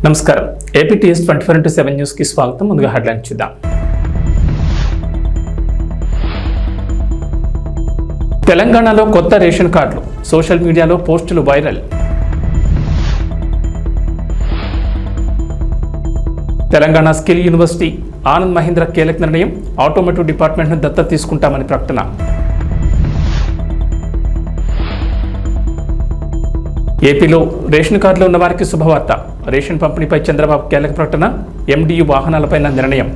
నమస్కారం. APTS 24/7 news కి స్వాగతం. ముందుగా హెడ్లైన్స్ చూద్దాం. తెలంగాణలో కొత్త రేషన్ కార్డులు, సోషల్ మీడియాలో పోస్టులు viral. Telangana skill university Anand Mahindra కీలక నిర్ణయం, ఆటోమోటివ్ డిపార్ట్మెంట్ను దత్తత తీసుకుంటామని ప్రకటన. ఏపీలో రేషన్ కార్డులో ఉన్న వారికి శుభవార్త, రేషన్ పంపిణీపై చంద్రబాబు కీలక ప్రకటన, ఎండియు వాహనాలపై నిర్ణయం.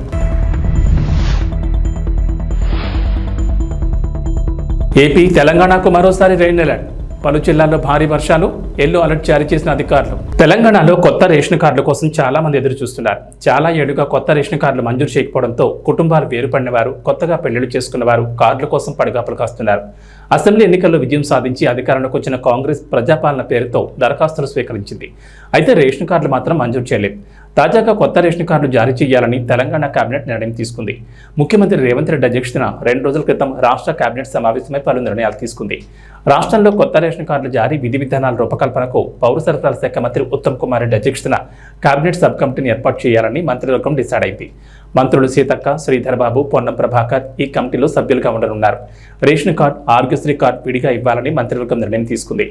ఏపీ తెలంగాణకు మరోసారి రెయిన్ అలర్ట్, పలు జిల్లాల్లో భారీ వర్షాలు, ఎల్లో అలర్ట్ జారీ చేసిన అధికారులు. తెలంగాణలో కొత్త రేషన్ కార్డుల కోసం చాలా మంది ఎదురు చూస్తున్నారు. చాలా ఏళ్లుగా కొత్త రేషన్ కార్డులు మంజూరు చేయకపోవడంతో కుటుంబాలు వేరుపడిన వారు, కొత్తగా పెళ్లిళ్లు చేసుకున్న వారు కార్డుల కోసం పడిగాపులు కాస్తున్నారు. అసెంబ్లీ ఎన్నికల్లో విజయం సాధించి అధికారంలోకి వచ్చిన కాంగ్రెస్ ప్రజాపాలన పేరుతో దరఖాస్తులు స్వీకరించింది. అయితే రేషన్ కార్డులు మాత్రం మంజూరు చేయలేదు. తాజాగా కొత్త రేషన్ కార్డులు జారీ చేయాలని తెలంగాణ కేబినెట్ నిర్ణయం తీసుకుంది. ముఖ్యమంత్రి రేవంత్ రెడ్డి అధ్యక్షతన 2 రోజుల క్రితం రాష్ట్ర కేబినెట్ సమావేశమై పలు నిర్ణయాలు తీసుకుంది. రాష్ట్రంలో కొత్త రేషన్ కార్డుల జారీ విధి విధానాల రూపకల్పనకు పౌర సరఫరాల శాఖ మంత్రి ఉత్తమ్ కుమార్ రెడ్డి అధ్యక్షతన కేబినెట్ సబ్ కమిటీని ఏర్పాటు చేయాలని మంత్రివర్గం డిసైడ్ అయింది. మంత్రులు సీతక్క, శ్రీధర్ బాబు, పొన్నం ప్రభాకర్ ఈ కమిటీలో సభ్యులుగా ఉండనున్నారు. రేషన్ కార్డు, ఆరోగ్యశ్రీ కార్డు విడిగా ఇవ్వాలని మంత్రివర్గం నిర్ణయం తీసుకుంది.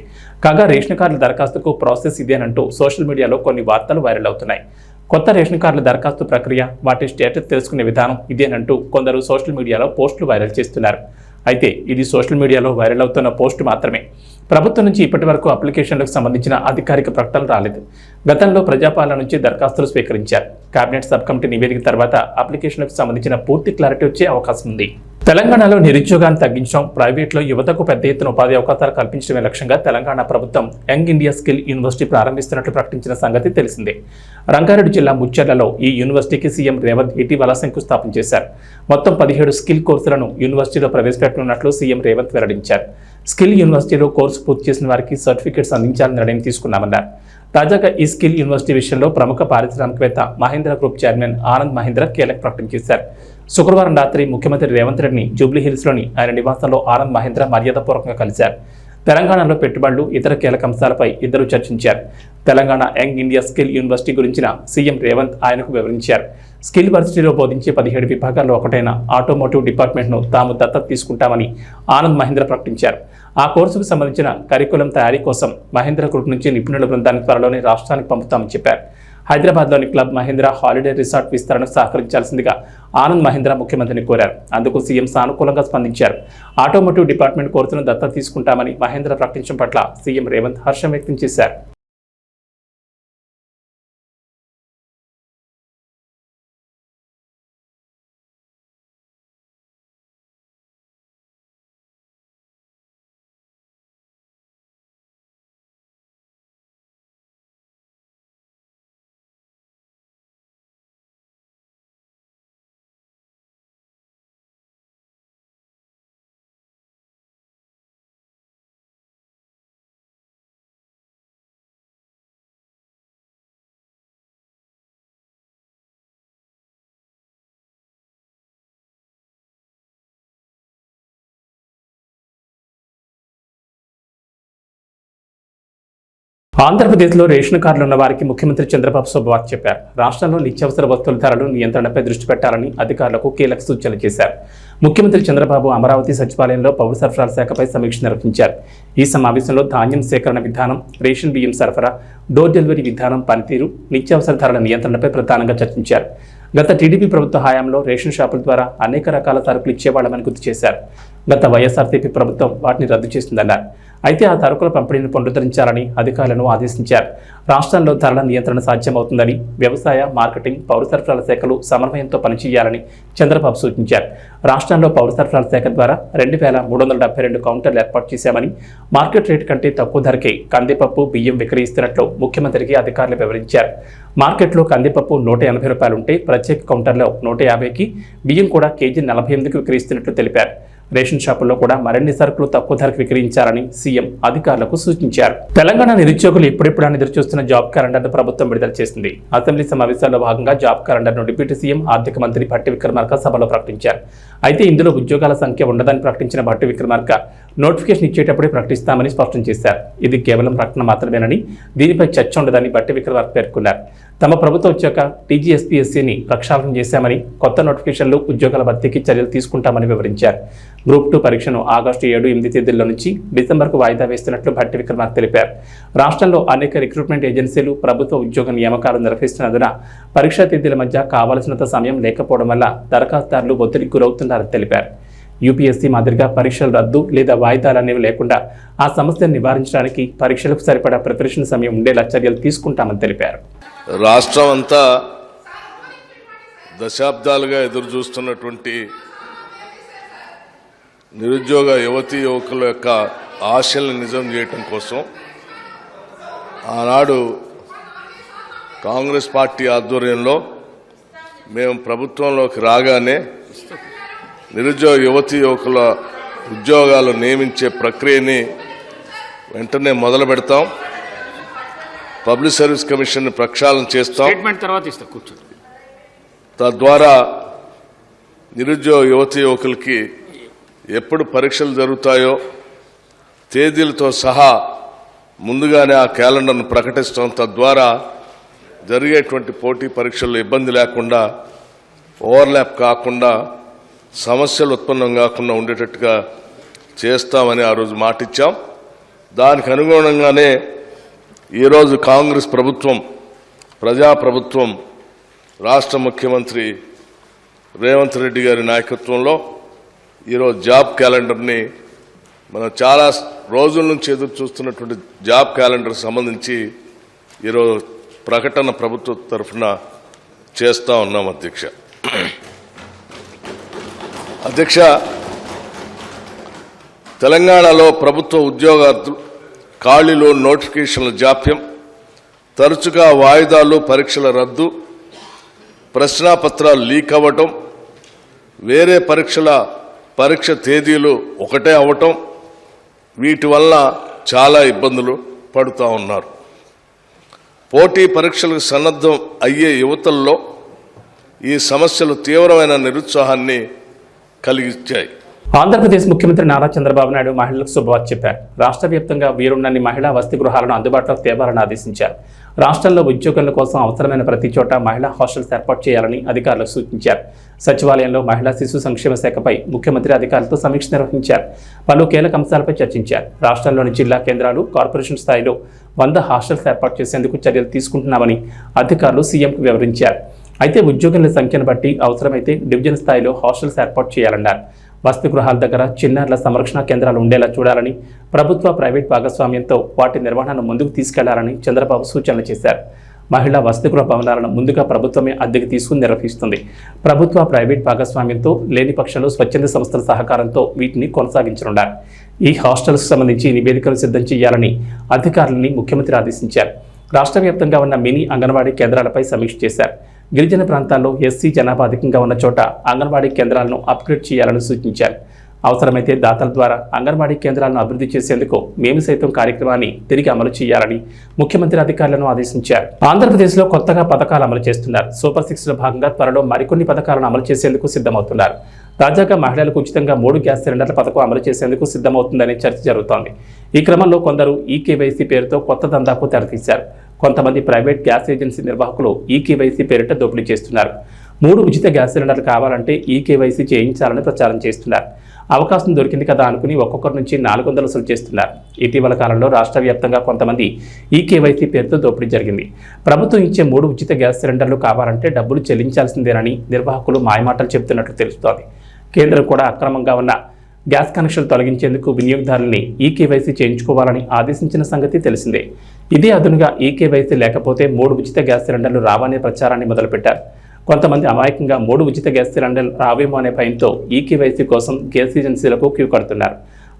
కాగా రేషన్ కార్డుల దరఖాస్తుకు ప్రాసెస్ ఇదేనంటూ సోషల్ మీడియాలో కొన్ని వార్తలు వైరల్ అవుతున్నాయి. కొత్త రేషన్ కార్డుల దరఖాస్తు ప్రక్రియ, వాటి స్టేటస్ తెలుసుకునే విధానం ఇదేనంటూ కొందరు సోషల్ మీడియాలో పోస్టులు వైరల్ చేస్తున్నారు. అయితే ఇది సోషల్ మీడియాలో వైరల్ అవుతున్న పోస్టు మాత్రమే. ప్రభుత్వం నుంచి ఇప్పటి వరకు అప్లికేషన్లకు సంబంధించిన అధికారిక ప్రకటనలు రాలేదు. గతంలో ప్రజాపాలన నుంచి దరఖాస్తులు స్వీకరించారు. కేబినెట్ సబ్ కమిటీ నివేదిక తర్వాత అప్లికేషన్లకు సంబంధించిన పూర్తి క్లారిటీ వచ్చే అవకాశం ఉంది. తెలంగాణలో నిరుద్యోగాన్ని తగ్గించడం, ప్రైవేట్లో యువతకు పెద్ద ఎత్తున ఉపాధి అవకాశాలు కల్పించడమే లక్ష్యంగా తెలంగాణ ప్రభుత్వం యంగ్ ఇండియా స్కిల్ యూనివర్సిటీ ప్రారంభిస్తున్నట్లు ప్రకటించిన సంగతి తెలిసిందే. రంగారెడ్డి జిల్లా ముచ్చెర్లలో ఈ యూనివర్సిటీకి సీఎం రేవంత్ ఇటీవల శంకుస్థాపన చేశారు. మొత్తం 17 స్కిల్ కోర్సులను యూనివర్సిటీలో ప్రవేశపెట్టనున్నట్లు సీఎం రేవంత్ వెల్లడించారు. స్కిల్ యూనివర్సిటీలో కోర్సు పూర్తి చేసిన వారికి సర్టిఫికెట్స్ అందించాలని నిర్ణయం తీసుకున్నామన్నారు. తాజాగా ఈ స్కిల్ యూనివర్సిటీ విషయంలో ప్రముఖ పారిశ్రామికవేత్త మహీంద్రా గ్రూప్ చైర్మన్ ఆనంద్ మహీంద్ర కీలక ప్రకటన చేశారు. శుక్రవారం రాత్రి ముఖ్యమంత్రి రేవంత్ రెడ్డిని జూబ్లీహిల్స్లోని ఆయన నివాసంలో ఆనంద్ మహీంద్ర మర్యాదపూర్వకంగా కలిశారు. తెలంగాణలో పెట్టుబడులు, ఇతర కీలక అంశాలపై ఇద్దరు చర్చించారు. Telangana young India skill university గురించిన సీఎం రేవంత్ ఆయనకు వివరించారు. స్కిల్ యూనివర్సిటీలో బోధించే 17 విభాగాల్లో ఒకటైన ఆటోమోటివ్ డిపార్ట్మెంట్ను తాము దత్తత తీసుకుంటామని ఆనంద్ మహీంద్ర ప్రకటించారు. ఆ కోర్సుకు సంబంధించిన కరికులం తయారీ కోసం మహీంద్ర గ్రూప్ నుంచి నిపుణుల బృందాన్ని త్వరలోనే రాష్ట్రానికి పంపుతామని చెప్పారు. హైదరాబాద్లోని క్లబ్ మహీంద్ర హాలిడే రిసార్ట్ విస్తరణకు సహకరించాల్సిందిగా ఆనంద్ మహీంద్ర ముఖ్యమంత్రిని కోరారు. అందుకు సీఎం సానుకూలంగా స్పందించారు. ఆటోమోటివ్ డిపార్ట్మెంట్ కోర్సును దత్తత తీసుకుంటామని మహీంద్ర ప్రకటించడం పట్ల సీఎం రేవంత్ హర్షం వ్యక్తం చేశారు. ఆంధ్రప్రదేశ్లో రేషన్ కార్డులు ఉన్న వారికి ముఖ్యమంత్రి చంద్రబాబు శుభవార్త చెప్పారు. రాష్ట్రంలో నిత్యావసర వస్తువుల ధరలు నియంత్రణపై దృష్టి పెట్టాలని అధికారులకు కీలక సూచనలు చేశారు. ముఖ్యమంత్రి చంద్రబాబు అమరావతి సచివాలయంలో పౌర సరఫరాల శాఖపై సమీక్ష నిర్వహించారు. ఈ సమావేశంలో ధాన్యం సేకరణ విధానం, రేషన్ బియ్యం సరఫరా, డోర్ డెలివరీ విధానం పనితీరు, నిత్యావసర ధరల నియంత్రణపై ప్రధానంగా చర్చించారు. గత టీడీపీ ప్రభుత్వ హయాంలో రేషన్ షాపుల ద్వారా అనేక రకాల సరుకులు ఇచ్చేవాళ్లమని గుర్తు చేశారు. గత వైఎస్ఆర్సీపీ ప్రభుత్వం వాటిని రద్దు చేసిందన్నారు. అయితే ఆ సరుకుల పంపిణీని పునరుద్ధరించాలని అధికారులను ఆదేశించారు. రాష్ట్రంలో ధరల నియంత్రణ సాధ్యమవుతుందని, వ్యవసాయ, మార్కెటింగ్, పౌర సరఫరాల శాఖలు సమన్వయంతో పనిచేయాలని చంద్రబాబు సూచించారు. రాష్ట్రంలో పౌర సరఫరాల శాఖ ద్వారా 2372 కౌంటర్లు ఏర్పాటు చేశామని, మార్కెట్ రేటు కంటే తక్కువ ధరకే కందిపప్పు, బియ్యం విక్రయిస్తున్నట్లు ముఖ్యమంత్రికి అధికారులు వివరించారు. మార్కెట్లో కందిపప్పు 180 రూపాయలు ఉంటే ప్రత్యేక కౌంటర్లో 150కి, బియ్యం కూడా కేజీ 48కి విక్రయిస్తున్నట్లు తెలిపారు. రేషన్ షాపుల్లో కూడా మరిన్ని సరుకులు తక్కువ ధరకు విక్రయించాలని సీఎం అధికారులకు సూచించారు. తెలంగాణ నిరుద్యోగులు ఎప్పుడెప్పుడని ఎదురుచూస్తున్న జాబ్ క్యాలెండర్ను ప్రభుత్వం విడుదల చేసింది. అసెంబ్లీ సమావేశాల్లో భాగంగా జాబ్ క్యాలెండర్ను డిప్యూటీ సీఎం, ఆర్థిక మంత్రి భట్టి విక్రమార్క సభలో ప్రకటించారు. అయితే ఇందులో ఉద్యోగాల సంఖ్య ఉండదని ప్రకటించిన భట్టి విక్రమార్క నోటిఫికేషన్ ఇచ్చేటప్పుడే ప్రకటిస్తామని స్పష్టం చేశారు. ఇది కేవలం ప్రకటన మాత్రమేనని, దీనిపై చర్చ ఉండదని భట్టి విక్రమార్క పేర్కొన్నారు. తమ ప్రభుత్వం వచ్చాక టీజీఎస్పీఎస్సీని ప్రక్షాళన చేశామని, కొత్త నోటిఫికేషన్లు ఉద్యోగాల భర్తీకి చర్యలు తీసుకుంటామని వివరించారు. గ్రూప్ 2 పరీక్షను ఆగస్టు 7-8 తేదీల్లో నుంచి డిసెంబర్కు వాయిదా వేస్తున్నట్లు భట్టి విక్రమార్క తెలిపారు. రాష్ట్రంలో అనేక రిక్రూట్మెంట్ ఏజెన్సీలు ప్రభుత్వ ఉద్యోగ నియామకాలు నిర్వహిస్తున్నందున పరీక్షా తేదీల మధ్య కావాల్సినంత సమయం లేకపోవడం వల్ల దరఖాస్తుదారులు ఒత్తిడికి గురవుతున్నారని తెలిపారు. యూపీఎస్సీ మాదిరిగా పరీక్షలు రద్దు లేదా వాయిదాలు అనేవి లేకుండా ఆ సమస్యను నివారించడానికి పరీక్షలకు సరిపడా ప్రిపరేషన్ సమయం ఉండేలా చర్యలు తీసుకుంటామని తెలిపారు. రాష్ట్రం అంతా దశాబ్దాలుగా ఎదురు చూస్తున్నటువంటి నిరుద్యోగ యువతీ యువకుల యొక్క ఆశలను నిజం చేయటం కోసం ఆనాడు కాంగ్రెస్ పార్టీ ఆధ్వర్యంలో మేము ప్రభుత్వంలోకి రాగానే నిరుద్యోగ యువతీ యువకుల ఉద్యోగాలు నియమించే ప్రక్రియని వెంటనే మొదలు పెడతాం. పబ్లిక్ సర్వీస్ కమిషన్ ప్రక్షాళన చేస్తాం. తద్వారా నిరుద్యోగ యువతీ యువకులకి ఎప్పుడు పరీక్షలు జరుగుతాయో తేదీలతో సహా ముందుగానే ఆ క్యాలెండర్ను ప్రకటిస్తాం. తద్వారా జరిగేటువంటి పోటీ పరీక్షల్లో ఇబ్బంది లేకుండా, ఓవర్లాప్ కాకుండా, సమస్యలు ఉత్పన్నం కాకుండా ఉండేటట్టుగా చేస్తామని ఆ రోజు మాటిచ్చాం. దానికి అనుగుణంగానే ఈరోజు కాంగ్రెస్ ప్రభుత్వం, ప్రజాప్రభుత్వం, రాష్ట్ర ముఖ్యమంత్రి రేవంత్ రెడ్డి గారి నాయకత్వంలో ఈరోజు జాబ్ క్యాలెండర్ని మనం చాలా రోజుల నుంచి ఎదురు చూస్తున్నటువంటి జాబ్ క్యాలెండర్కి సంబంధించి ఈరోజు ప్రకటన ప్రభుత్వ తరఫున చేస్తూ ఉన్నాం. అధ్యక్ష, తెలంగాణలో ప్రభుత్వ ఉద్యోగార్థులు ఖాళీలు, నోటిఫికేషన్ల జాప్యం, తరచుగా వాయిదాలు, పరీక్షల రద్దు, ప్రశ్నాపత్రాలు లీక్ అవ్వటం, వేరే పరీక్ష తేదీలు ఒకటే అవ్వటం, వీటి వల్ల చాలా ఇబ్బందులు పడుతూ ఉన్నారు. పోటీ పరీక్షలకు సన్నద్ధం అయ్యే యువతల్లో ఈ సమస్యలు తీవ్రమైన నిరుత్సాహాన్ని కలిగించాయి. ఆంధ్రప్రదేశ్ ముఖ్యమంత్రి నారా చంద్రబాబు నాయుడు మహిళలకు శుభవార్త చెప్పారు. రాష్ట్ర వ్యాప్తంగా వీరున్నన్ని మహిళా వసతి గృహాలను అందుబాటులోకి తేవాలని ఆదేశించారు. రాష్ట్రంలో ఉద్యోగుల కోసం అవసరమైన ప్రతి చోట మహిళా హాస్టల్స్ ఏర్పాటు చేయాలని అధికారులకు సూచించారు. సచివాలయంలో మహిళా శిశు సంక్షేమ శాఖపై ముఖ్యమంత్రి అధికారులతో సమీక్ష నిర్వహించారు. పలు కీలక అంశాలపై చర్చించారు. రాష్ట్రంలోని జిల్లా కేంద్రాలు, కార్పొరేషన్ స్థాయిలో 100 హాస్టల్స్ ఏర్పాటు చేసేందుకు చర్యలు తీసుకుంటున్నామని అధికారులు సీఎంకు వివరించారు. అయితే ఉద్యోగుల సంఖ్యను బట్టి అవసరమైతే డివిజన్ స్థాయిలో హాస్టల్స్ ఏర్పాటు చేయాలన్నారు. వసతి గృహాల దగ్గర చిన్నారుల సంరక్షణ కేంద్రాలు ఉండేలా చూడాలని, ప్రభుత్వ ప్రైవేట్ భాగస్వామ్యంతో వాటి నిర్వహణను ముందుకు తీసుకెళ్లాలని చంద్రబాబు సూచనలు చేశారు. మహిళా వసతి గృహ భవనాలను ముందుగా ప్రభుత్వమే అద్దెకు తీసుకుని నిర్వహిస్తుంది. ప్రభుత్వ ప్రైవేట్ భాగస్వామ్యంతో లేని పక్షంలో స్వచ్ఛంద సంస్థల సహకారంతో వీటిని కొనసాగించనున్నారు. ఈ హాస్టల్స్ సంబంధించి నివేదికలు సిద్ధం చేయాలని అధికారులని ముఖ్యమంత్రి ఆదేశించారు. రాష్ట్ర వ్యాప్తంగా ఉన్న మినీ అంగన్వాడీ కేంద్రాలపై సమీక్ష చేశారు. గిరిజన ప్రాంతాల్లో ఎస్సీ జనాభా అధికంగా ఉన్న చోట అంగన్వాడీ కేంద్రాలను అప్గ్రేడ్ చేయాలని సూచించారు. అవసరమైతే దాతల ద్వారా అంగన్వాడీ కేంద్రాలను అభివృద్ధి చేసేందుకు మేము సైతం కార్యక్రమాన్ని తిరిగి అమలు చేయాలని ముఖ్యమంత్రి అధికారులను ఆదేశించారు. ఆంధ్రప్రదేశ్లో కొత్తగా పథకాలు అమలు చేస్తున్నారు. సూపర్ 6లో భాగంగా త్వరలో మరికొన్ని పథకాలను అమలు చేసేందుకు సిద్ధమవుతున్నారు. తాజాగా మహిళలకు ఉచితంగా 3 గ్యాస్ సిలిండర్ల పథకం అమలు చేసేందుకు సిద్ధమవుతుందనే చర్చ జరుగుతోంది. ఈ క్రమంలో కొందరు ఈకేవైసీ పేరుతో కొత్త దందాకు తెరతీశారు. కొంతమంది ప్రైవేట్ గ్యాస్ ఏజెన్సీ నిర్వాహకులు ఈకేవైసీ పేరిట దోపిడీ చేస్తున్నారు. 3 ఉచిత గ్యాస్ సిలిండర్లు కావాలంటే ఈకేవైసీ చేయించాలని ప్రచారం చేస్తున్నారు. అవకాశం దొరికింది కదా అనుకుని ఒక్కొక్కరి నుంచి 400 వసూలు చేస్తున్నారు. ఇటీవల కాలంలో రాష్ట్ర వ్యాప్తంగా కొంతమంది ఈకేవైసీ పేరుతో దోపిడీ జరిగింది. ప్రభుత్వం ఇచ్చే 3 ఉచిత గ్యాస్ సిలిండర్లు కావాలంటే డబ్బులు చెల్లించాల్సిందేనని నిర్వాహకులు మాయమాటలు చెబుతున్నట్లు తెలుస్తోంది. కేంద్రం కూడా అక్రమంగా ఉన్న గ్యాస్ కనెక్షన్లు తొలగించేందుకు వినియోగదారుల్ని ఈకేవైసీ చేయించుకోవాలని ఆదేశించిన సంగతి తెలిసిందే. ఇదే అదునుగా ఈకేవైసీ లేకపోతే 3 ఉచిత గ్యాస్ సిలిండర్లు రావనే ప్రచారాన్ని మొదలుపెట్టారు. కొంతమంది అమాయకంగా 3 ఉచిత గ్యాస్ సిలిండర్లు రావేమో అనే భయంతో ఈకేవైసీ కోసం గ్యాస్ ఏజెన్సీలకు క్యూ కడుతున్నారు.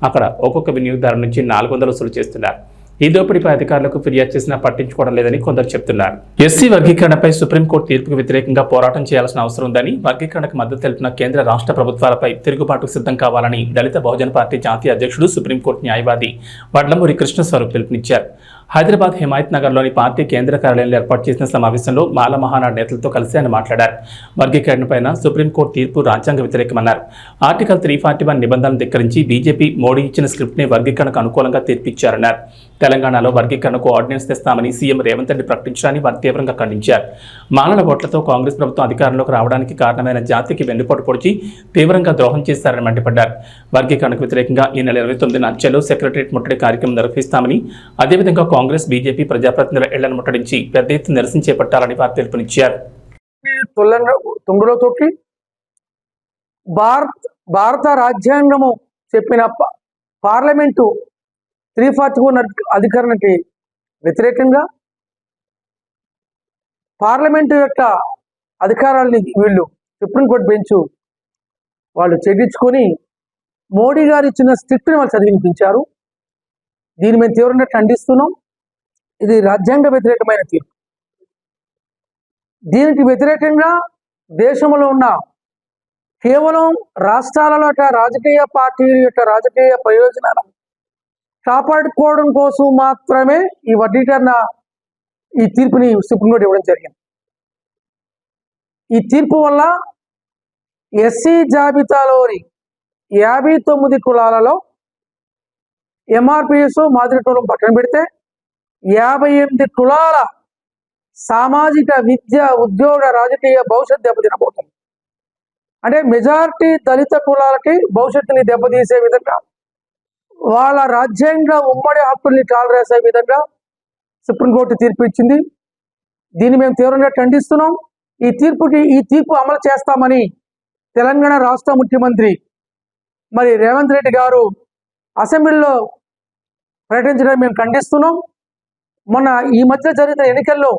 అక్కడ ఒక్కొక్క వినియోగదారు నుంచి 400 వసూలు చేస్తున్నారు. ఈ దోపిడీపై అధికారులకు ఫిర్యాదు చేసినా పట్టించుకోవడం లేదని కొందరు చెబుతున్నారు. ఎస్సీ వర్గీకరణపై సుప్రీంకోర్టు తీర్పుకు వ్యతిరేకంగా పోరాటం చేయాల్సిన అవసరం ఉందని, వర్గీకరణకు మద్దతు తెలిపిన కేంద్ర రాష్ట్ర ప్రభుత్వాలపై తిరుగుబాటుకు సిద్ధం కావాలని దళిత బహుజన పార్టీ జాతీయ అధ్యక్షుడు, సుప్రీంకోర్టు న్యాయవాది వడ్లమూరి కృష్ణస్వరూప్ పిలుపునిచ్చారు. హైదరాబాద్ హిమాయత్ నగర్లోని పార్టీ కేంద్ర కార్యాలయంలో ఏర్పాటు చేసిన సమావేశంలో మాల మహానాడు నేతలతో కలిసి ఆయన మాట్లాడారు. వర్గీకరణపైన సుప్రీంకోర్టు తీర్పు రాజ్యాంగ వ్యతిరేకమన్నారు. ఆర్టికల్ 341 నిబంధనలు ధిక్కరించి బీజేపీ మోడీ ఇచ్చిన స్క్రిప్ట్ని వర్గీకరణకు అనుకూలంగా తీర్పిచ్చారన్నారు. తెలంగాణలో వర్గీకరణకు ఆర్డినెన్స్ తెస్తామని సీఎం రేవంత్ రెడ్డి ప్రకటించడాన్ని వారు తీవ్రంగా ఖండించారు. మాలల ఓట్లతో కాంగ్రెస్ ప్రభుత్వం అధికారంలోకి రావడానికి కారణమైన జాతికి వెన్నుపోటు పొడిచి తీవ్రంగా ద్రోహం చేశారని మండిపడ్డారు. వర్గీకరణకు వ్యతిరేకంగా ఈ నెల 29న చెలో సెక్రటరియట్ ముట్టడి కార్యక్రమం నిర్వహిస్తామని, అదేవిధంగా కాంగ్రెస్ బీజేపీ ప్రజాప్రతినిధుల ఇళ్లను ముట్టడించి పెద్ద ఎత్తున నిరసన చేపట్టాలని వారు పిలుపునిచ్చారు. భారత రాజ్యాంగము చెప్పిన పార్లమెంటు 341 అధికరణకి వ్యతిరేకంగా పార్లమెంటు యొక్క అధికారాలని వీళ్ళు సుప్రీంకోర్టు బెంచ్ వాళ్ళు చెల్లించుకొని మోడీ గారు ఇచ్చిన స్క్రిప్ట్ని వాళ్ళు చదివినిపించారు. దీన్ని మేము తీవ్రంగా ఖండిస్తున్నాం. ఇది రాజ్యాంగ వ్యతిరేకమైన తీర్పు. దీనికి వ్యతిరేకంగా దేశంలో ఉన్న కేవలం రాష్ట్రాలలో రాజకీయ పార్టీల యొక్క రాజకీయ ప్రయోజనాలను కాపాడుకోవడం కోసం మాత్రమే ఈ వర్గీకరణ ఈ తీర్పుని సుప్రీంకోర్టు ఇవ్వడం జరిగింది. ఈ తీర్పు వల్ల ఎస్సీ జాబితాలోని 59 కులాలలో ఎంఆర్పిఎస్ మాదిరి కులం పక్కన పెడితే 58 కులాల సామాజిక విద్య ఉద్యోగ రాజకీయ భవిష్యత్తు దెబ్బతినబోతుంది. అంటే మెజారిటీ దళిత కులాలకి భవిష్యత్తుని దెబ్బతీసే విధంగా, వాళ్ళ రాజ్యాంగ ఉమ్మడి హక్కుల్ని కాలరేసే విధంగా సుప్రీంకోర్టు తీర్పు ఇచ్చింది. దీన్ని మేము తీవ్రంగా ఖండిస్తున్నాం. ఈ తీర్పు అమలు చేస్తామని తెలంగాణ రాష్ట్ర ముఖ్యమంత్రి మరి రేవంత్ రెడ్డి గారు అసెంబ్లీలో ప్రకటించడం మేము ఖండిస్తున్నాం. మొన్న ఈ మధ్య జరిగిన ఎన్నికల్లో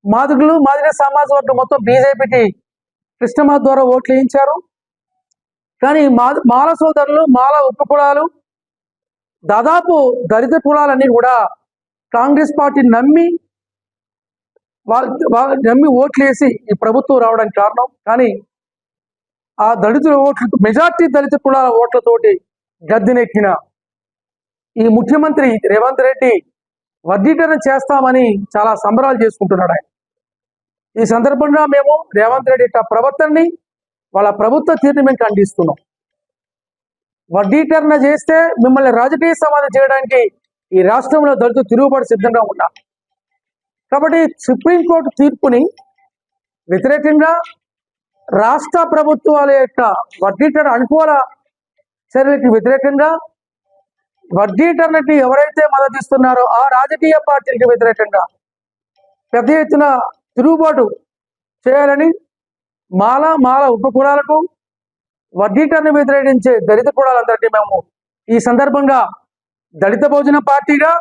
మాదిగ సమాజ వర్గం మొత్తం బీజేపీకి కృష్ణమాధ్ ద్వారా ఓట్లు వేయించారు. కానీ మాల సోదరులు, మాల ఉపకులాలు, దాదాపు దళిత కులాలన్నీ కూడా కాంగ్రెస్ పార్టీ నమ్మి ఓట్లు వేసి ఈ ప్రభుత్వం రావడానికి కారణం. కానీ ఆ దళితుల ఓట్లు, మెజార్టీ దళిత కులాల ఓట్లతోటి గద్దెనెక్కిన ఈ ముఖ్యమంత్రి రేవంత్ రెడ్డి వర్గీకరణ చేస్తామని చాలా సంబరాలు చేసుకుంటున్నాడు. ఆయన ఈ సందర్భంగా మేము రేవంత్ రెడ్డి ప్రవర్తనని, వాళ్ళ ప్రభుత్వ తీరుని మేము ఖండిస్తున్నాం. వర్గీకరణ చేస్తే మిమ్మల్ని రాజకీయ సమాధి చేయడానికి ఈ రాష్ట్రంలో దళితులు తిరుగుబాటు సిద్ధంగా ఉన్నారు. కాబట్టి సుప్రీంకోర్టు తీర్పుని వ్యతిరేకంగా రాష్ట్ర ప్రభుత్వాల యొక్క వర్గీకరణ అనుకూల చర్యలకు వ్యతిరేకంగా, వర్గీకరణకి ఎవరైతే మద్దతిస్తున్నారో ఆ రాజకీయ పార్టీలకు వ్యతిరేకంగా పెద్ద ఎత్తున తిరుగుబాటు చేయాలని, మాల ఉపకులాలకు వర్గీకరణ వ్యతిరేకించే దళిత కులాలందరికీ మేము ఈ సందర్భంగా దళిత భోజన పార్టీగా,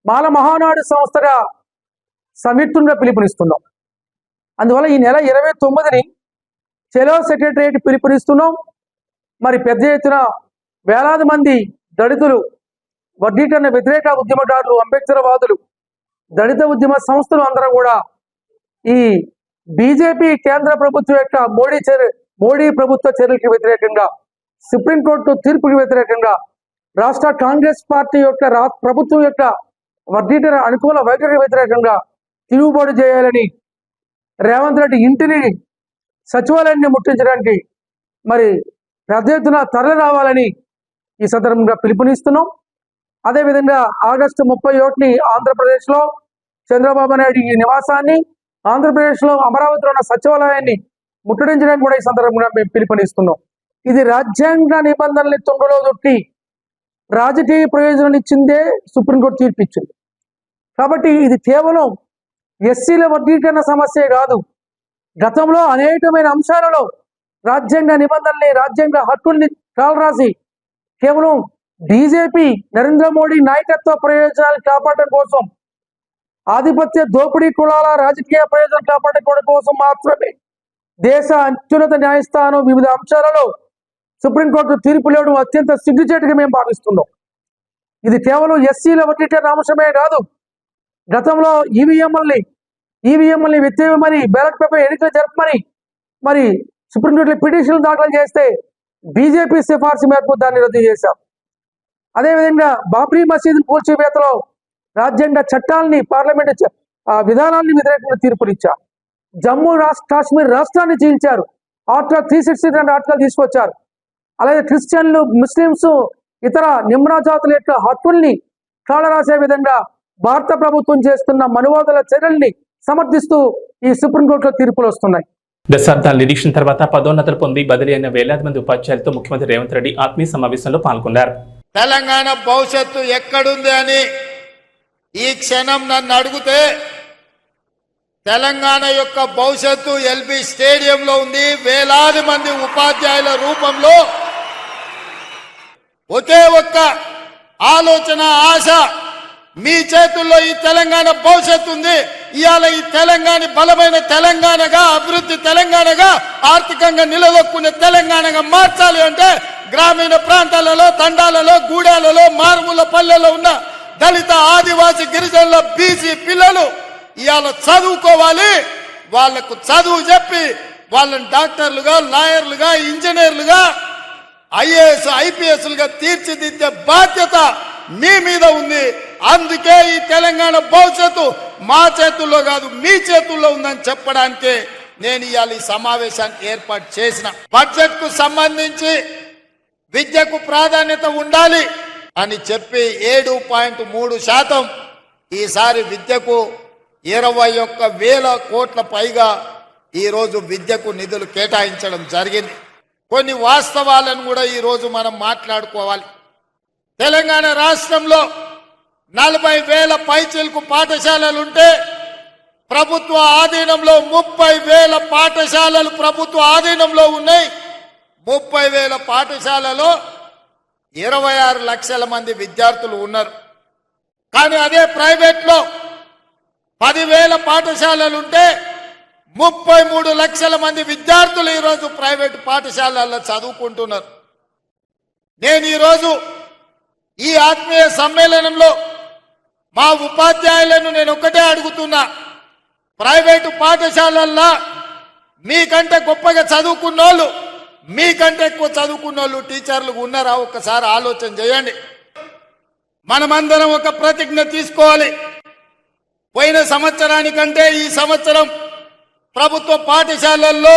మాల మహానాడు సంస్థగా సంయుక్తంగా పిలుపునిస్తున్నాం. అందువల్ల ఈ నెల 29ని చెలో సెక్రటరియట్ పిలుపునిస్తున్నాం. మరి పెద్ద ఎత్తున వేలాది మంది దళితులు, వర్గీకరణ వ్యతిరేక ఉద్యమకారులు, అంబేద్కరవాదులు, దళిత ఉద్యమ సంస్థలు అందరూ కూడా ఈ బీజేపీ కేంద్ర ప్రభుత్వం యొక్క మోడీ ప్రభుత్వ చర్యలకు వ్యతిరేకంగా, సుప్రీంకోర్టు తీర్పుకి వ్యతిరేకంగా, రాష్ట్ర కాంగ్రెస్ పార్టీ యొక్క ప్రభుత్వం యొక్క వర్గీకరణ అనుకూల వైఖరికి వ్యతిరేకంగా తిరుగుబాటు చేయాలని, రేవంత్ రెడ్డి ఇంటిని సచివాలయాన్ని ముట్టించడానికి మరి పెద్ద ఎత్తున తరలి రావాలని ఈ సందర్భంగా పిలుపునిస్తున్నాం. అదేవిధంగా ఆగస్టు 31ని ఆంధ్రప్రదేశ్లో చంద్రబాబు నాయుడు ఈ నివాసాన్ని, ఆంధ్రప్రదేశ్లో అమరావతిలో ఉన్న సచివాలయాన్ని ముట్టడించడానికి కూడా ఈ సందర్భంగా మేము పిలుపునిస్తున్నాం. ఇది రాజ్యాంగ నిబంధనల్ని తొంగలో దొక్కి రాజకీయ ప్రయోజనాలు ఇచ్చిందే సుప్రీంకోర్టు తీర్పు ఇచ్చింది. కాబట్టి ఇది కేవలం ఎస్సీల వర్గీకరణ సమస్యే కాదు. గతంలో అనేకమైన అంశాలలో రాజ్యాంగ నిబంధనల్ని, రాజ్యాంగ హక్కుల్ని కాలరాసి కేవలం బీజేపీ నరేంద్ర మోడీ నాయకత్వ ప్రయోజనాలు కాపాడడం కోసం, ఆధిపత్య దోపిడీ కులాల రాజకీయ ప్రయోజనాలు కాపాడుకోవడం కోసం మాత్రమే దేశ అత్యున్నత న్యాయస్థానం వివిధ అంశాలలో సుప్రీంకోర్టు తీర్పు ఇవ్వడం అత్యంత సిగ్గుచేటుగా మేము భావిస్తున్నాం. ఇది కేవలం ఎస్సీల వర్గీకరణ అంశమే కాదు. గతంలో ఈవీఎంఎల్ని వ్యతిరేకమని, బ్యాలెట్ పేపర్ ఎన్నికలు జరపమని మరి సుప్రీంకోర్టులో పిటిషన్లు దాఖలు చేస్తే బీజేపీ సిఫార్సు మేరకు దాన్ని రద్దు చేశాం. అదేవిధంగా బాబ్రీ మసీదు కూల్చివేతలో రాజ్యాంగ చట్టాలని పార్లమెంట్ విధానాన్ని వ్యతిరేకంగా తీర్పునిచ్చారు. జమ్మూ కాశ్మీర్ రాష్ట్రాన్ని చీల్చారు. ఆర్టికల్ 362 ఆర్టికల్ తీసుకొచ్చారు. అలాగే క్రిస్టియన్లు, ముస్లింస్, ఇతర నిమ్న జాతుల యొక్క హక్కుల్ని కాళరాసే విధంగా భారత ప్రభుత్వం చేస్తున్న మనువాదుల చర్యల్ని సమర్థిస్తూ ఈ సుప్రీంకోర్టులో తీర్పులు వస్తున్నాయి. దశాబ్దాల నిరీక్షణ తర్వాత పదోన్నతులు పొంది బదిలీ అయిన వేలాది మంది ఉపాధ్యాయులతో ముఖ్యమంత్రి రేవంత్ రెడ్డి ఆత్మీయ సమావేశంలో పాల్గొన్నారు. తెలంగాణ భవిష్యత్తు ఎక్కడుంది అని ఈ క్షణం నన్ను అడిగితే తెలంగాణ యొక్క భవిష్యత్తు ఎల్బీ స్టేడియంలో ఉంది. వేలాది మంది ఉపాధ్యాయుల రూపంలో ఒకే ఒక్క ఆలోచన, ఆశ, మీ చేతుల్లో ఈ తెలంగాణ భవిష్యత్తు ఉంది. ఇవాళ ఈ తెలంగాణ బలమైన తెలంగాణగా, అభివృద్ధి తెలంగాణగా, ఆర్థికంగా నిలదొక్కునే తెలంగాణగా మార్చాలి అంటే గ్రామీణ ప్రాంతాలలో, తండాలలో, గూడాలలో, మారుమూల పల్లెల్లో ఉన్న దళిత, ఆదివాసి, గిరిజనుల, బీసీ పిల్లలు ఇవాళ చదువుకోవాలి. వాళ్లకు చదువు చెప్పి వాళ్ళని డాక్టర్లుగా, లాయర్లుగా, ఇంజనీర్లుగా, ఐఏఎస్, ఐపీఎస్లుగా తీర్చిదిద్దే బాధ్యత మీ మీద ఉంది. అందుకే ఈ తెలంగాణ భవిష్యత్తు మా చేతుల్లో కాదు, మీ చేతుల్లో ఉందని చెప్పడానికి నేను ఇవాళ ఈ సమావేశాన్ని ఏర్పాటు చేసిన. బడ్జెట్ కు సంబంధించి విద్యకు ప్రాధాన్యత ఉండాలి అని చెప్పి 7.3% ఈసారి విద్యకు 21,000 కోట్ల పైగా ఈరోజు విద్యకు నిధులు కేటాయించడం జరిగింది. కొన్ని వాస్తవాలను కూడా ఈరోజు మనం మాట్లాడుకోవాలి. తెలంగాణ రాష్ట్రంలో 40,000 పైచిలకు పాఠశాలలుంటే ప్రభుత్వ ఆధీనంలో 30,000 పాఠశాలలు ప్రభుత్వ ఆధీనంలో ఉన్నాయి. 30,000 పాఠశాలలో 26 లక్షల మంది విద్యార్థులు ఉన్నారు. కానీ అదే ప్రైవేట్లో 10,000 పాఠశాలలుంటే 33 లక్షల మంది విద్యార్థులు ఈరోజు ప్రైవేటు పాఠశాలల్లో చదువుకుంటున్నారు. నేను ఈరోజు ఈ ఆత్మీయ సమ్మేళనంలో మా ఉపాధ్యాయులను నేను ఒకటే అడుగుతున్నా, ప్రైవేటు పాఠశాలల్లో మీకంటే గొప్పగా చదువుకున్నోళ్ళు, మీకంటే ఎక్కువ చదువుకున్నోళ్ళు టీచర్లు ఉన్నారా? ఒక్కసారి ఆలోచన చేయండి. మనమందరం ఒక ప్రతిజ్ఞ తీసుకోవాలి. పోయిన సంవత్సరానికంటే ఈ సంవత్సరం ప్రభుత్వ పాఠశాలల్లో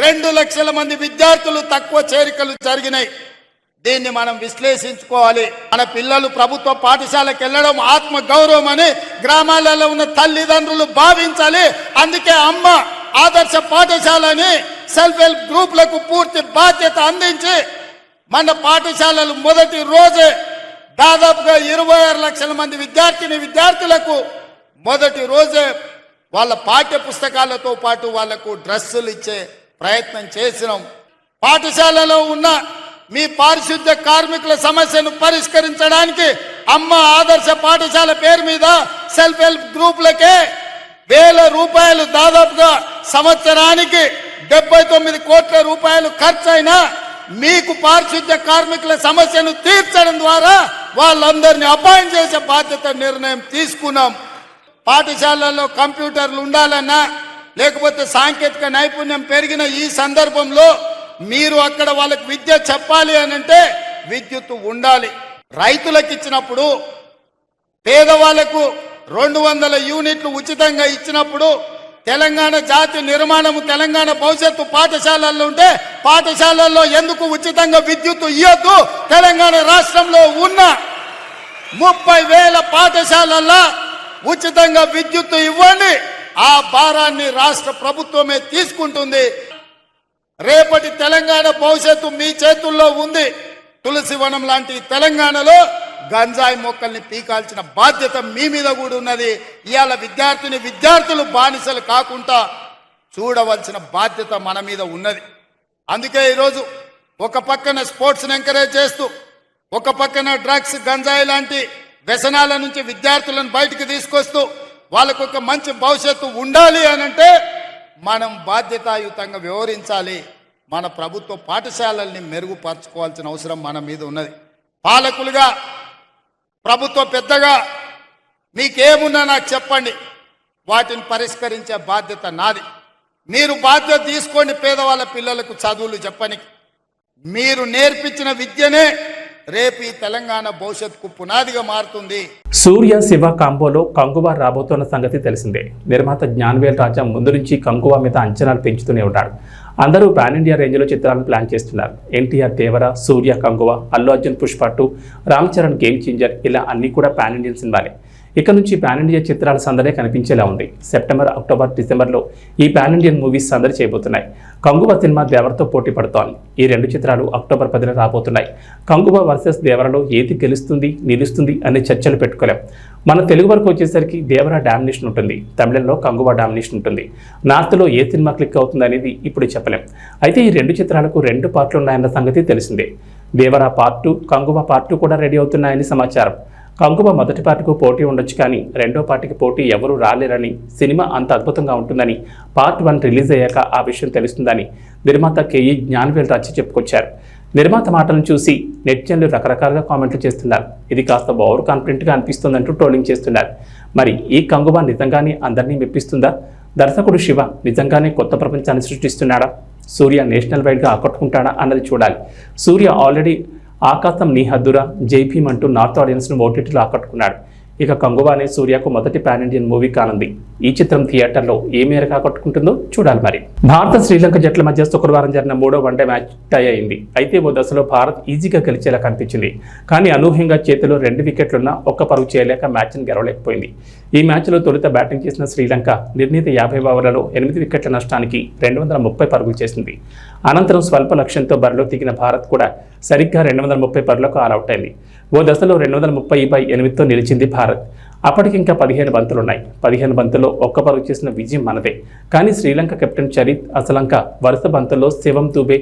2 లక్షల మంది విద్యార్థులు తక్కువ చేరికలు జరిగినాయి. దీన్ని మనం విశ్లేషించుకోవాలి. మన పిల్లలు ప్రభుత్వ పాఠశాలకు వెళ్ళడం ఆత్మ గౌరవం అని గ్రామాలలో ఉన్న తల్లిదండ్రులు భావించాలి. అందుకే అమ్మ ఆదర్శ పాఠశాలని సెల్ఫ్ హెల్ప్ గ్రూపులకు పూర్తి బాధ్యత అందించి మన పాఠశాలలు మొదటి రోజే దాదాపుగా 26 లక్షల మంది విద్యార్థులకు మొదటి రోజే వాళ్ళ పాఠ్య పుస్తకాలతో పాటు వాళ్లకు డ్రెస్సులు ఇచ్చే ప్రయత్నం చేసినాం. పాఠశాలలో ఉన్న మీ పారిశుద్ధ్య కార్మికుల సమస్యను పరిష్కరించడానికి అమ్మ ఆదర్శ పాఠశాల పేరు మీద సెల్ఫ్ హెల్ప్ గ్రూపులకే 1,000 రూపాయలు, దాదాపుగా సంవత్సరానికి 79 కోట్ల రూపాయలు ఖర్చయినా మీకు పారిశుద్ధ్య కార్మికుల సమస్యను తీర్చడం ద్వారా వాళ్ళందరినీ అపాయింట్ చేసే బాధ్యత నిర్ణయం తీసుకున్నాం. పాఠశాలల్లో కంప్యూటర్లు ఉండాలన్నా, లేకపోతే సాంకేతిక నైపుణ్యం పెరిగిన ఈ సందర్భంలో మీరు అక్కడ వాళ్ళకి విద్య చెప్పాలి అనంటే విద్యుత్ ఉండాలి. రైతులకు ఇచ్చినప్పుడు, పేదవాళ్లకు 200 యూనిట్లు ఉచితంగా ఇచ్చినప్పుడు, తెలంగాణ జాతి నిర్మాణము, తెలంగాణ భవిష్యత్తు పాఠశాలల్లో ఉంటే పాఠశాలల్లో ఎందుకు ఉచితంగా విద్యుత్ ఇవ్వద్దు? తెలంగాణ రాష్ట్రంలో ఉన్న 30,000 పాఠశాలల్లో ఉచితంగా విద్యుత్ ఇవ్వండి. ఆ భారాన్ని రాష్ట్ర ప్రభుత్వమే తీసుకుంటుంది. రేపటి తెలంగాణ భవిష్యత్తు మీ చేతుల్లో ఉంది. తులసివనం లాంటి తెలంగాణలో గంజాయి మొక్కల్ని పీకాల్సిన బాధ్యత మీ మీద కూడా ఉన్నది. ఇవాళ విద్యార్థులు బానిసలు కాకుండా చూడవలసిన బాధ్యత మన మీద ఉన్నది. అందుకే ఈరోజు ఒక పక్కన స్పోర్ట్స్ని ఎంకరేజ్ చేస్తూ, ఒక పక్కన డ్రగ్స్, గంజాయి లాంటి వ్యసనాల నుంచి విద్యార్థులను బయటికి తీసుకొస్తూ వాళ్ళకు ఒక మంచి భవిష్యత్తు ఉండాలి అనంటే మనం బాధ్యతాయుతంగా వ్యవహరించాలి. మన ప్రభుత్వ పాఠశాలల్ని మెరుగుపరచుకోవాల్సిన అవసరం మన మీద ఉన్నది. పాలకులుగా, ప్రభుత్వ పెద్దగా మీకేమున్నా నాకు చెప్పండి, వాటిని పరిష్కరించే బాధ్యత నాది. మీరు బాధ్యత తీసుకోండి. పేదవాళ్ళ పిల్లలకు చదువులు చెప్పని మీరు నేర్పించిన విద్యనే రేపు ఈ తెలంగాణ భవిష్యత్తుకు పునాదిగా మారుతుంది. సూర్య శివ కాంబోలో కంగువ రాబోతున్న సంగతి తెలిసిందే. నిర్మాత జ్ఞానవేల్ రాజా ముందు నుంచి కంగువ మీద అంచనాలు పెంచుతూనే ఉంటాడు. అందరూ పాన్ ఇండియా రేంజ్లో చిత్రాలను ప్లాన్ చేస్తున్నారు. ఎన్టీఆర్ దేవర, సూర్య కంగువ, అల్లు అర్జున్ పుష్ప 2, రామ్ చరణ్ గేమ్ చేంజర్, ఇలా అన్ని కూడా పాన్ ఇండియన్ సినిమాలే. ఇక నుంచి పాన్ ఇండియా చిత్రాల సందడే కనిపించేలా ఉంది. సెప్టెంబర్, అక్టోబర్, డిసెంబర్లో ఈ పాన్ ఇండియన్ మూవీస్ సందడి చేయబోతున్నాయి. కంగువ సినిమా దేవరతో పోటీ పడుతోంది. ఈ 2 చిత్రాలు అక్టోబర్ 10న రాబోతున్నాయి. కంగువ వర్సెస్ దేవరలో ఏది గెలుస్తుంది, నిలుస్తుంది అనే చర్చలు పెట్టుకోలేం. మన తెలుగు వరకు వచ్చేసరికి దేవర డామినేషన్ ఉంటుంది, తమిళంలో కంగువ డామినేషన్ ఉంటుంది. నార్త్లో ఏ సినిమా క్లిక్ అవుతుంది అనేది ఇప్పుడు చెప్పలేం. అయితే ఈ 2 చిత్రాలకు 2 పార్ట్లు ఉన్నాయన్న సంగతి తెలిసిందే. దేవర పార్ట్ 2, కంగువ పార్ట్ 2 కూడా రెడీ అవుతున్నాయని సమాచారం. కంగువ మొదటి పార్టీకు పోటీ ఉండొచ్చు, కానీ రెండో పార్టీకి పోటీ ఎవరూ రాలేరని, సినిమా అంత అద్భుతంగా ఉంటుందని, పార్ట్ 1 రిలీజ్ అయ్యాక ఆ విషయం తెలుస్తుందని నిర్మాత కేఈ జ్ఞానవేల్ రాజా చెప్పుకొచ్చారు. నిర్మాత మాటలను చూసి నెటిజన్లు రకరకాలుగా కామెంట్లు చేస్తున్నారు. ఇది కాస్త ఓవర్ కాన్ఫిడెంట్గా అనిపిస్తుందంటూ ట్రోలింగ్ చేస్తున్నారు. మరి ఈ కంగువ నిజంగానే అందరినీ మెప్పిస్తుందా? దర్శకుడు శివ నిజంగానే కొత్త ప్రపంచాన్ని సృష్టిస్తున్నాడా? సూర్య నేషనల్ వైడ్గా ఆకట్టుకుంటాడా అన్నది చూడాలి. సూర్య ఆల్రెడీ ఆకాశం నీ హద్దురా, జై భీమ్ అంటూ నార్త్ ఆడియన్స్ను ఓటీటీలో ఆకట్టుకున్నాడు. ఇక కంగువ అనే సూర్యకు మొదటి పాన్ ఇండియన్ మూవీ కానుంది. ఈ చిత్రం థియేటర్లో ఏ మేరకు ఆకట్టుకుంటుందో చూడాలి. మరి భారత శ్రీలంక జట్ల మధ్య శుక్రవారం జరిగిన 3వ వన్డే మ్యాచ్ టై అయింది. అయితే ఓ దశలో భారత్ ఈజీగా గెలిచేలా కనిపించింది. కానీ అనూహ్యంగా చేతిలో 2 వికెట్లున్నా ఒక్క పరుగు చేయలేక మ్యాచ్ను గెలవలేకపోయింది. ఈ మ్యాచ్లో తొలుత బ్యాటింగ్ చేసిన శ్రీలంక నిర్ణీత 50 ఓవర్లలో 8 వికెట్ల నష్టానికి 230 పరుగులు చేసింది. అనంతరం స్వల్ప లక్ష్యంతో బరిలో దిగిన భారత్ కూడా సరిగ్గా 230 పరుగులకు ఆల్అవుట్ అయింది. ఓ దశలో 230/8తో నిలిచింది భారత్. అప్పటికింకా 15 బంతులున్నాయి. 15 బంతుల్లో ఒక్క పరుగు చేసిన విజయం మనదే. కానీ శ్రీలంక కెప్టెన్ చరిత్ అసలంక వరుస బంతుల్లో శివం దూబే,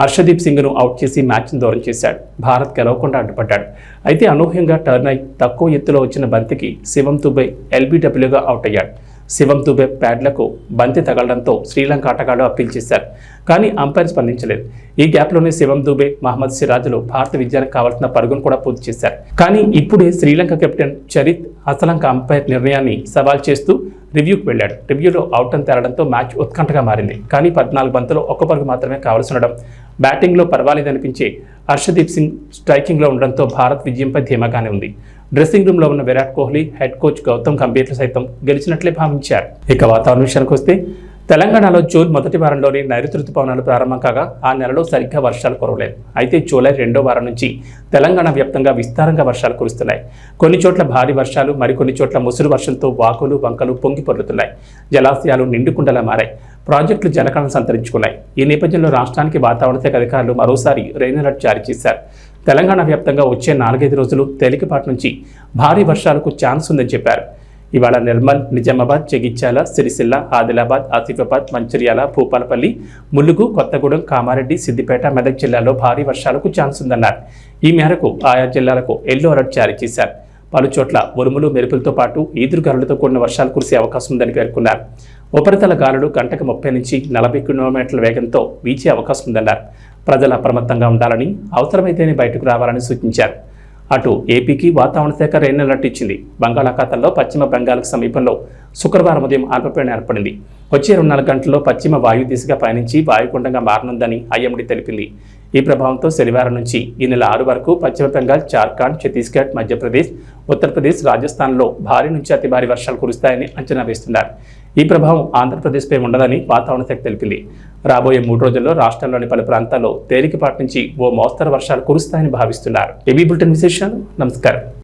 హర్షదీప్ సింగ్ను అవుట్ చేసి మ్యాచ్ను దూరం చేశాడు. భారత్ గెలవకుండా అడ్డుపడ్డాడు. అయితే అనూహ్యంగా టర్న్ అయి తక్కువ ఎత్తులో వచ్చిన బంతికి శివం దూబే ఎల్బీడబ్ల్యూగా అవుట్ అయ్యాడు. శివం దూబే ప్యాడ్లకు బంతి తగలడంతో శ్రీలంక ఆటగాళ్లు అప్పీల్ చేశారు. కానీ అంపైర్ స్పందించలేదు. ఈ గ్యాప్లోనే శివం దూబే, మహమ్మద్ సిరాజ్లు భారత విజయానికి కావాల్సిన పరుగును కూడా పూర్తి చేశారు. కానీ ఇప్పుడే శ్రీలంక కెప్టెన్ చరిత్ అసలంక అంపైర్ నిర్ణయాన్ని సవాల్ చేస్తూ రివ్యూకి వెళ్ళాడు. రివ్యూలో అవుట్ అని తేలడంతో మ్యాచ్ ఉత్కంఠగా మారింది. కానీ 14 బంతుల్లో ఒక్క పరుగు మాత్రమే కావాల్సి ఉండడం, బ్యాటింగ్లో పర్వాలేదనిపించే హర్షదీప్ సింగ్ స్ట్రైకింగ్లో ఉండడంతో భారత్ విజయంపై ధీమాగానే ఉంది. డ్రెస్సింగ్ రూమ్లో ఉన్న విరాట్ కోహ్లీ, హెడ్ కోచ్ గౌతమ్ గంభీర్లు సైతం గెలిచినట్లే భావించారు. ఇక వాతావరణ విషయానికి వస్తే తెలంగాణలో జూన్ మొదటి వారంలోనే నైరుతి రుతుపవనాలు ప్రారంభం కాగా ఆ నెలలో సరిగ్గా వర్షాలు కురవలేదు. అయితే జూలై 2వ వారం నుంచి తెలంగాణ వ్యాప్తంగా విస్తారంగా వర్షాలు కురుస్తున్నాయి. కొన్ని చోట్ల భారీ వర్షాలు, మరికొన్ని చోట్ల ముసురు వర్షంతో వాగులు, వంకలు పొంగి పొర్లుతున్నాయి. జలాశయాలు నిండుకుండలా మారాయి. ప్రాజెక్టులు జలకళను సంతరించుకున్నాయి. ఈ నేపథ్యంలో రాష్ట్రానికి వాతావరణ శాఖ అధికారులు మరోసారి రెయిన్ అలర్ట్ జారీ చేశారు. తెలంగాణ వ్యాప్తంగా వచ్చే 4-5 రోజులు తేలికపాటి నుంచి భారీ వర్షాలకు ఛాన్స్ ఉందని చెప్పారు. ఇవాళ నిర్మల్, నిజామాబాద్, జగిత్యాల, సిరిసిల్ల, ఆదిలాబాద్, ఆసిఫాబాద్, మంచిర్యాల, భూపాలపల్లి, ములుగు, కొత్తగూడెం, కామారెడ్డి, సిద్దిపేట, మెదక్ జిల్లాల్లో భారీ వర్షాలకు ఛాన్స్ ఉందన్నారు. ఈ మేరకు ఆయా జిల్లాలకు ఎల్లో అలర్ట్ జారీ చేశారు. పలు చోట్ల ఉరుములు, మెరుపులతో పాటు ఈదురుగాలులతో కూడిన వర్షాలు కురిసే అవకాశం ఉందని పేర్కొన్నారు. ఉపరితల గాలులు గంటకు 30 నుంచి 40 కిలోమీటర్ల వేగంతో వీచే అవకాశం ఉందన్నారు. ప్రజలు అప్రమత్తంగా ఉండాలని, అవసరమైతేనే బయటకు రావాలని సూచించారు. అటు ఏపీకి వాతావరణ శాఖ రెయిన్ అలర్ట్ ఇచ్చింది. బంగాళాఖాతంలో పశ్చిమ బెంగాల్కు సమీపంలో శుక్రవారం ఉదయం అల్పపీడనం ఏర్పడింది. వచ్చే 24 గంటల్లో పశ్చిమ వాయు దిశగా పయనించి వాయుగుండంగా మారనుందని ఐఎండీ తెలిపింది. ఈ ప్రభావంతో శనివారం నుంచి ఈ నెల 6 వరకు పశ్చిమ బెంగాల్, జార్ఖండ్, ఛత్తీస్గఢ్, మధ్యప్రదేశ్, ఉత్తరప్రదేశ్, రాజస్థాన్లో భారీ నుంచి అతి భారీ వర్షాలు కురుస్తాయని అంచనా వేస్తున్నారు. ఈ ప్రభావం ఆంధ్రప్రదేశ్పై ఉండదని వాతావరణ శాఖ తెలిపింది. రాబోయే 3 రోజుల్లో రాష్ట్రంలోని పలు ప్రాంతాల్లో తేలికపాటి నుంచి ఓ మోస్తరు వర్షాలు కురుస్తాయని భావిస్తున్నారు. ఏబీ బులెటిన్ విశేషాలు. నమస్కారం.